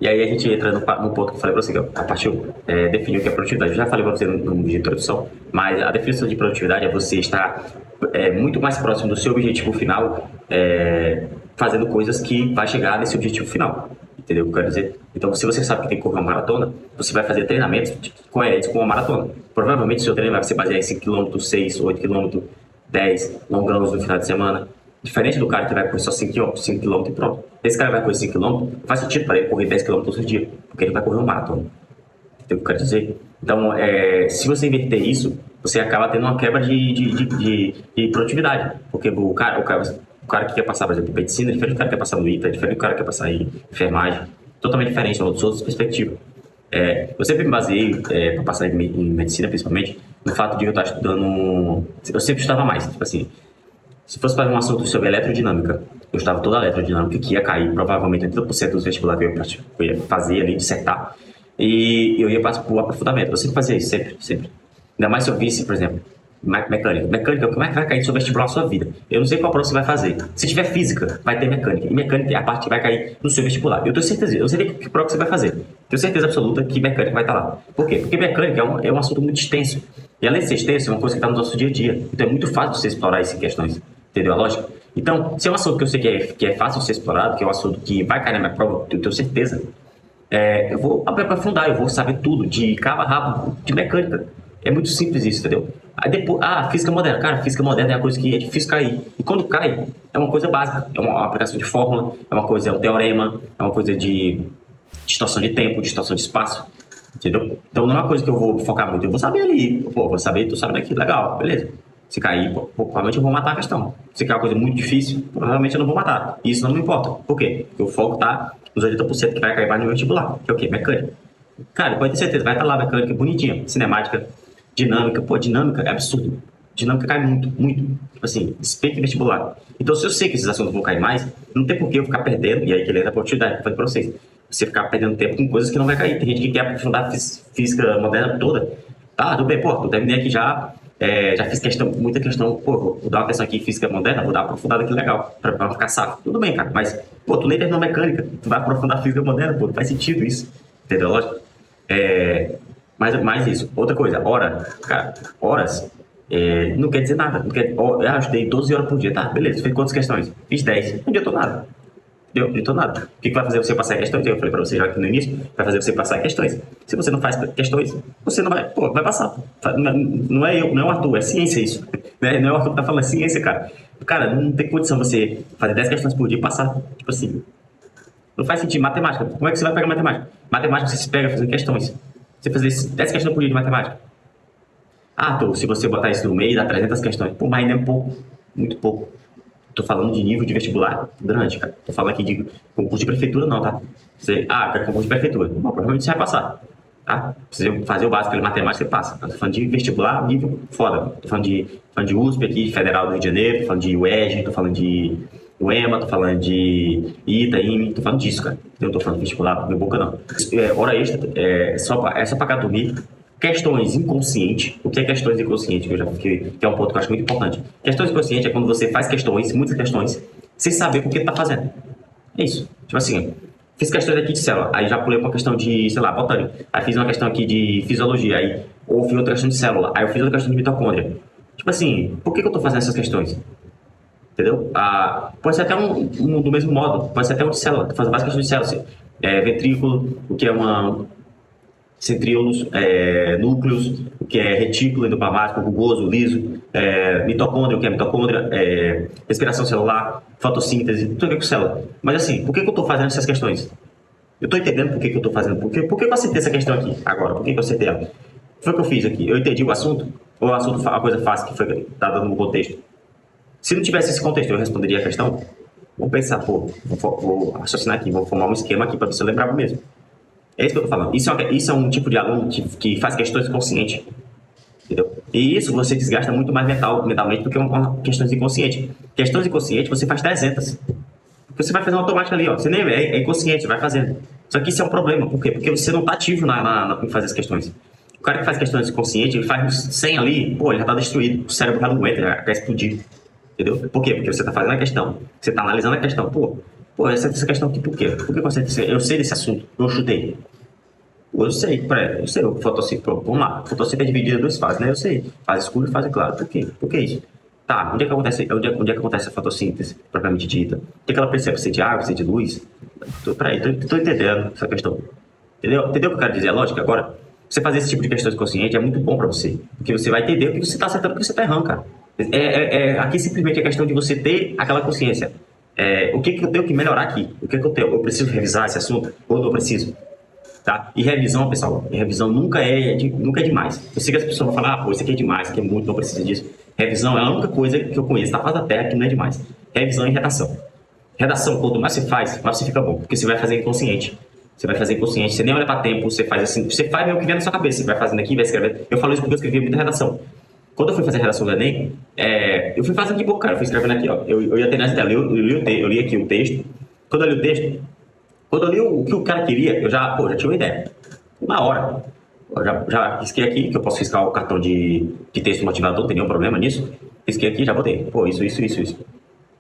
E aí a gente entra no ponto que eu falei para você, que é a parte definir o que é produtividade. Eu já falei para você no vídeo de introdução, mas a definição de produtividade é você estar muito mais próximo do seu objetivo final, fazendo coisas que vai chegar nesse objetivo final. Entendeu o que eu quero dizer? Então, se você sabe que tem que correr uma maratona, você vai fazer treinamentos coerentes com uma maratona. Provavelmente o seu treino vai se basear em 5 km, 6, 8 km, 10 longão no final de semana. Diferente do cara que vai correr só 5 km e pronto. Esse cara vai correr 5 km, faz sentido para ele correr 10 km todo dia, porque ele vai correr um maratona. Entendeu o que eu quero dizer? Então, se você inverter isso, você acaba tendo uma quebra de produtividade. Porque o cara que quer passar, por exemplo, em medicina é diferente do cara que quer passar no ITA, é diferente do cara que quer passar em enfermagem. Totalmente diferente, são outras perspectivas. Eu sempre me baseei, para passar em medicina principalmente, no fato de eu estar estudando. Eu sempre estudava mais, tipo assim. Se fosse fazer um assunto sobre eletrodinâmica, eu estava toda a eletrodinâmica que ia cair, provavelmente 80% dos vestibulares que eu ia fazer ali, dissertar, e eu ia para o aprofundamento. Eu sempre fazia isso, sempre, sempre. Ainda mais se eu visse, por exemplo, mecânica. Mecânica, como é que vai cair no seu vestibular na sua vida? Eu não sei qual prova você vai fazer. Se tiver física, vai ter mecânica. E mecânica é a parte que vai cair no seu vestibular. Eu tenho certeza, eu não sei nem que prova você vai fazer. Tenho certeza absoluta que mecânica vai estar lá. Por quê? Porque mecânica é um assunto muito extenso. E além de ser extenso, é uma coisa que está no nosso dia a dia. Então é muito fácil você explorar essas questões. Entendeu a lógica? Então, se é um assunto que eu sei que é fácil de ser explorado, que é um assunto que vai cair na minha prova, eu tenho certeza, eu vou aprofundar, eu vou saber tudo, de cabo a rabo, de mecânica. É muito simples isso, entendeu? Aí depois, física moderna. Cara, física moderna é uma coisa que é difícil cair. E quando cai, é uma coisa básica. É uma aplicação de fórmula, é um teorema, é uma coisa de distorção de tempo, distorção de espaço. Entendeu? Então não é uma coisa que eu vou focar muito. Eu vou saber ali, vou saber, tô sabendo aqui, legal, beleza. Se cair, provavelmente eu vou matar a questão. Se cair uma coisa muito difícil, provavelmente eu não vou matar. E isso não me importa. Por quê? Porque o foco tá nos 80% que vai cair mais no vestibular. Que é o quê? Mecânica. Cara, pode ter certeza, vai estar lá mecânica bonitinha, cinemática, dinâmica. Pô, dinâmica é absurdo. Dinâmica cai muito, muito. Tipo assim, despeito e vestibular. Então, se eu sei que esses assuntos vão cair mais, não tem por que eu ficar perdendo, e aí que ele entra a oportunidade, eu falei pra vocês. Você ficar perdendo tempo com coisas que não vai cair. Tem gente que quer aprofundar a física moderna toda. Tá, tudo bem, pô, eu terminei aqui já. Já fiz muita questão, pô, vou dar uma questão aqui em física moderna, vou dar uma aprofundada aqui legal, pra não ficar saco. Tudo bem, cara, mas, pô, tu nem terminou mecânica, tu vai aprofundar a física moderna, pô, não faz sentido isso. Entendeu? Lógico. Mais isso. Outra coisa, horas não quer dizer nada. Não quer, eu estudei 12 horas por dia, tá, beleza, fez quantas questões? Fiz 10, não adiantou nada. Deu, adiantou nada. O que vai fazer você passar em questões? Eu falei pra você já aqui no início, vai fazer você passar em questões. Se você não faz questões, você não vai passar. Não é eu, não é o Arthur, é ciência isso. Não é o Arthur que tá falando, é ciência, cara. Cara, não tem condição você fazer 10 questões por dia e passar. Tipo assim, não faz sentido. Matemática, como é que você vai pegar matemática? Matemática você se pega fazendo questões. Você fazer 10 questões por dia de matemática. Arthur, se você botar isso no meio, dá 300 questões. Pô, mas ainda é pouco, muito pouco. Tô falando de nível de vestibular grande, cara. Tô falando aqui de concurso de prefeitura, não, tá? Quer concurso de prefeitura. Bom, provavelmente você vai passar, tá? Precisa fazer o básico ali, matemática, você passa. Tô falando de vestibular, nível foda. Tô falando de USP aqui, Federal do Rio de Janeiro, tô falando de UERJ, tô falando de UEMA, tô falando de ITA, IME, tô falando disso, cara. Eu não tô falando de vestibular, meu boca não. Hora extra, é só pra dormir. Questões inconscientes. O que é questões inconscientes? Que é um ponto que eu acho muito importante. Questões inconscientes é quando você faz questões, muitas questões, sem saber por que está fazendo. É isso. Tipo assim, fiz questões aqui de célula, aí já pulei uma questão de, sei lá, botânica. Aí fiz uma questão aqui de fisiologia, ou fiz outra questão de célula, aí eu fiz outra questão de mitocôndria. Tipo assim, por que eu estou fazendo essas questões? Entendeu? Pode ser até um do mesmo modo, pode ser até um de célula. Estou fazendo várias questões de célula. Assim. Ventrículo, o que é uma centríolos, núcleos, o que é retículo endoplasmático, rugoso, liso, mitocôndria, o que é mitocôndria, respiração celular, fotossíntese, tudo a ver com célula. Mas assim, por que eu estou fazendo essas questões? Eu estou entendendo por que eu estou fazendo, por que eu acertei essa questão aqui agora, por que eu acertei ela? Foi o que eu fiz aqui, eu entendi o assunto, ou o assunto a coisa fácil que foi dada no contexto. Se não tivesse esse contexto, eu responderia a questão, vou pensar, vou raciocinar aqui, vou formar um esquema aqui para ver se eu lembrava mesmo. É isso que eu tô falando. Isso é um tipo de aluno que faz questões conscientes. Entendeu? E isso você desgasta muito mais mentalmente do que questões inconscientes. Questões inconscientes você faz 300. Porque você vai fazendo automático ali, ó. Você nem é inconsciente, vai fazendo. Só que isso é um problema. Por quê? Porque você não tá ativo em fazer as questões. O cara que faz questões inconscientes, ele faz 100 ali, pô, ele já tá destruído. O cérebro já não aguenta, já quer explodir. Entendeu? Por quê? Porque você tá fazendo a questão. Você tá analisando a questão. Pô, Pô, essa questão aqui por quê? Por que eu acertei isso? Eu sei desse assunto, eu chutei. Pô, eu sei, eu sei o fotossíntese, pô, vamos lá, fotossíntese é dividida em duas fases, né? Eu sei, fase escura e fase clara. Por quê? Por que isso? Tá, onde é que acontece a fotossíntese, propriamente dita? O que é que ela percebe? Precisa de água, precisa de luz? Peraí, tô entendendo essa questão. Entendeu o que eu quero dizer? A lógica agora, você fazer esse tipo de questões conscientes é muito bom pra você, porque você vai entender o que você tá acertando e o que você tá errando, cara. Aqui simplesmente é questão de você ter aquela consciência. O que eu tenho que melhorar aqui? O que eu tenho? Eu preciso revisar esse assunto ou não preciso? Tá? E revisão, pessoal, revisão nunca é demais. Eu sei que as pessoas vão falar, pô, isso aqui é demais, isso aqui é muito, não precisa disso. Revisão é a única coisa que eu conheço da face da terra que não é demais. Revisão e redação. Redação, quanto mais você faz, mais você fica bom, porque você vai fazer inconsciente. Você vai fazer inconsciente, você nem olha para tempo, você faz assim, você faz meio que vem na sua cabeça, você vai fazendo aqui, vai escrevendo. Eu falo isso porque eu escrevi muita redação. Quando eu fui fazer a redação do Enem, eu fui fazendo de boa, cara, eu fui escrevendo aqui, ó. Eu ia ter nessa tela, eu li aqui o texto. Quando eu li o texto, quando eu li o que o cara queria, já tinha uma ideia. Na hora. Eu já risquei aqui, que eu posso riscar o cartão de texto motivador, não tem nenhum problema nisso. Risquei aqui, já botei. Pô, isso.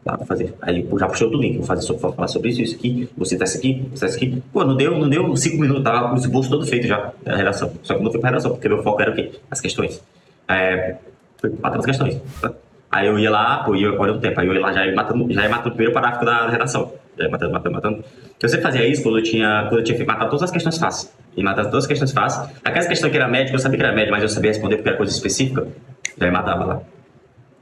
Dá pra fazer. Aí já puxei outro link, vou falar sobre isso aqui, você tá isso aqui. Pô, não deu 5 minutos, tava com o esboço todo feito já, da redação. Só que não fui pra redação, porque meu foco era o quê? As questões. Fui matando as questões. Tá? Aí eu ia lá, pô, olha o tempo, aí eu ia lá, já ia matando o primeiro parágrafo da redação. Já ia matando. Eu sempre fazia isso quando eu tinha que matar todas as questões fáceis. E matar todas as questões fáceis. Aquelas questões que era médica, eu sabia que era médica, mas eu sabia responder porque era coisa específica. Já ia matava lá.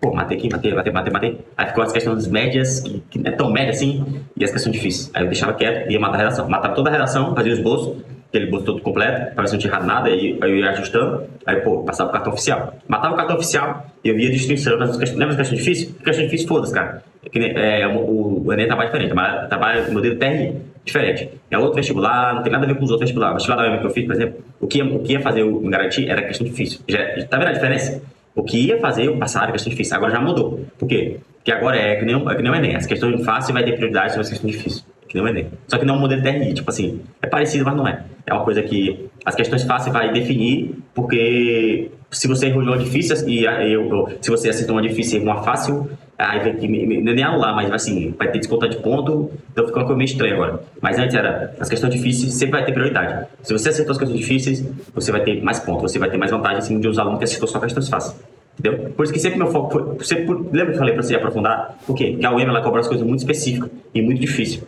Pô, matei aqui, matei. Aí ficou as questões médias, que não é tão média assim, e as questões difíceis. Aí eu deixava quieto e ia matar a redação. Matava toda a redação, fazia o esboço, aquele esboço todo completo, pra ver se não tinha errado nada, aí eu ia ajustando, aí, pô, passava o cartão oficial. Matava o cartão oficial e eu via distribuição das questões. Lembra das questões difíceis? Questão difícil, foda-se, cara. O Enem trabalha diferente, mas trabalha no modelo TRI, diferente. É outro vestibular, não tem nada a ver com os outros vestibulares. O vestibular da UEM que eu fiz, por exemplo, o que ia fazer eu me garantir era questão difícil. Tá vendo a diferença? O que ia fazer eu passar era questão difícil, agora já mudou. Por quê? Porque agora é que nem o Enem. As questões fáceis vai ter prioridade sobre as questões difíceis. Que nem o Enem. Só que não é um modelo TRI, tipo assim, é parecido, mas não é. É uma coisa que as questões fáceis vai definir, porque se você errou uma difícil se você acertou uma difícil e uma fácil, aí vai que nem anular, mas assim, vai ter desconto de ponto, então fica uma coisa meio estranha agora. Mas antes era, as questões difíceis sempre vai ter prioridade. Se você acertou as questões difíceis, você vai ter mais pontos, você vai ter mais vantagem assim, de os alunos que acertou só questões fáceis. Entendeu? Por isso que sempre meu foco foi. Lembra que eu falei pra você aprofundar? Por quê? Porque a UEM ela cobra as coisas muito específicas e muito difíceis.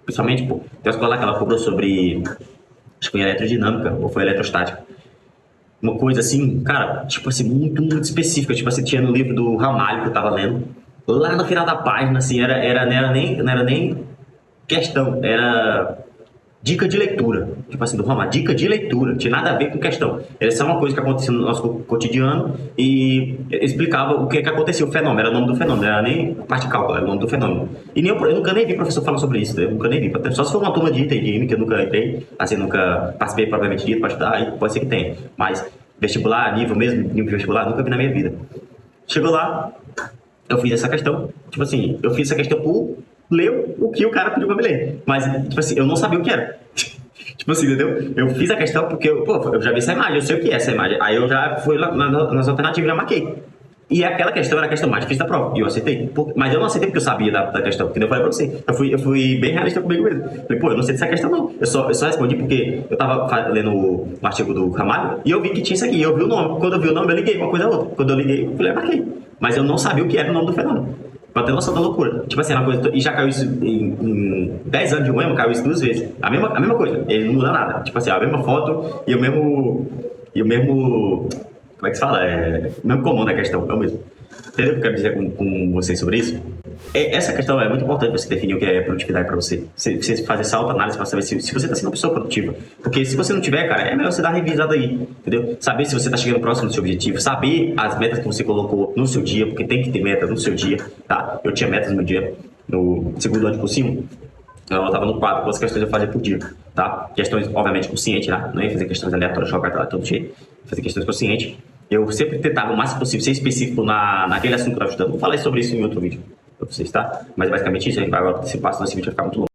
Principalmente, pô, tem uma escola lá que ela cobrou sobre. Acho que foi eletrodinâmica ou foi eletrostática. Uma coisa assim, cara, tipo assim, muito específica. Tipo assim, tinha no livro do Ramalho que eu tava lendo. Lá no final da página, assim, não era nem questão, era dica de leitura. Tipo assim, do Ramalho, dica de leitura. Não tinha nada a ver com questão. Era só uma coisa que acontecia no nosso cotidiano e explicava o que acontecia, o fenômeno. Era o nome do fenômeno, não era nem parte de cálculo, era o nome do fenômeno. E eu nunca nem vi professor falar sobre isso, eu nunca nem vi. Só se for uma turma de ITM, que eu nunca entrei, assim, nunca participei propriamente dito para estudar, aí pode ser que tenha. Mas vestibular, nível de vestibular, nunca vi na minha vida. Chegou lá, eu fiz essa questão, tipo assim, eu fiz essa questão por ler o que o cara pediu pra me ler. Mas, tipo assim, eu não sabia o que era. Tipo assim, entendeu? Eu fiz a questão porque, eu já vi essa imagem, eu sei o que é essa imagem. Aí eu já fui lá nas alternativas e já marquei. E aquela questão era a questão mais difícil da prova. E eu aceitei. Mas eu não aceitei porque eu sabia da questão. Porque eu falei pra você. Eu fui bem realista comigo mesmo. Falei, eu não sei dessa questão não. Eu só respondi porque eu tava lendo o artigo do Ramalho e eu vi que tinha isso aqui. Eu vi o nome. Quando eu vi o nome, eu liguei uma coisa a outra. Quando eu liguei, eu falei, marquei. Mas eu não sabia o que era o nome do fenômeno. Pra ter noção da loucura. Tipo assim, uma coisa. E já caiu isso em 10 anos de UEM, caiu isso 2 vezes. A mesma coisa. Ele não muda nada. Tipo assim, a mesma foto e o mesmo. Como é que se fala? O mesmo comando da questão, é o mesmo. Entendeu o que eu quero dizer com vocês sobre isso? Essa questão é muito importante você definir o que é produtividade para você. Você fazer essa autoanálise para saber se você está sendo uma pessoa produtiva. Porque se você não tiver, cara, é melhor você dar uma revisada aí, entendeu? Saber se você está chegando próximo do seu objetivo, saber as metas que você colocou no seu dia, porque tem que ter meta no seu dia, tá? Eu tinha metas no meu dia, no segundo ano de cursinho, eu estava no quadro, quantas questões eu fazia por dia, tá? Questões, obviamente, conscientes, tá? Não ia fazer questões aleatórias, jogar lá todo jeito, fazer questões conscientes. Eu sempre tentava o máximo possível ser específico naquele assunto que eu estava estudando. Vou falar sobre isso em outro vídeo pra vocês, tá? Mas basicamente isso, agora se passa nesse vídeo vai ficar muito longo.